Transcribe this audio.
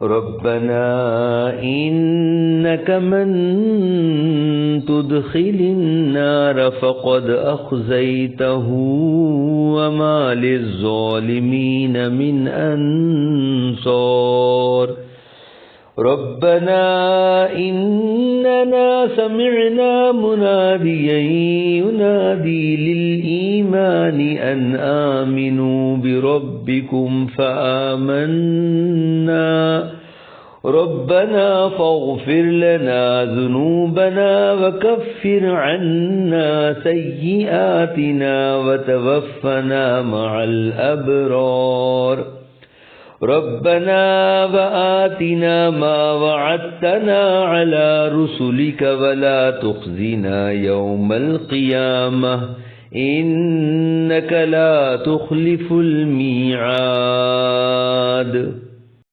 रब्बना इन्नक मन तुदखिलिन नार फ़क़द अख़ज़यतहू वमा लिज़्ज़ालिमीन मिन अंसार। रब्बना इन्नना समिअना मुनादियन युनादी लिल ईमानि अन आमिनू बिरब्बिकुम फ़आमन्ना रब्बना फ़ग़फ़िर लना ज़ुनूबना वकफ़िर अन्ना सय्यिआतिना वतवफ़्फ़ना मअल अबरार। रब्बना वआतिना मा वअदतना अला रुसुलिक वला तुख़ज़िना यौमल क़ियामह इन्नक ला तुख़्लिफ़ुल मीआद।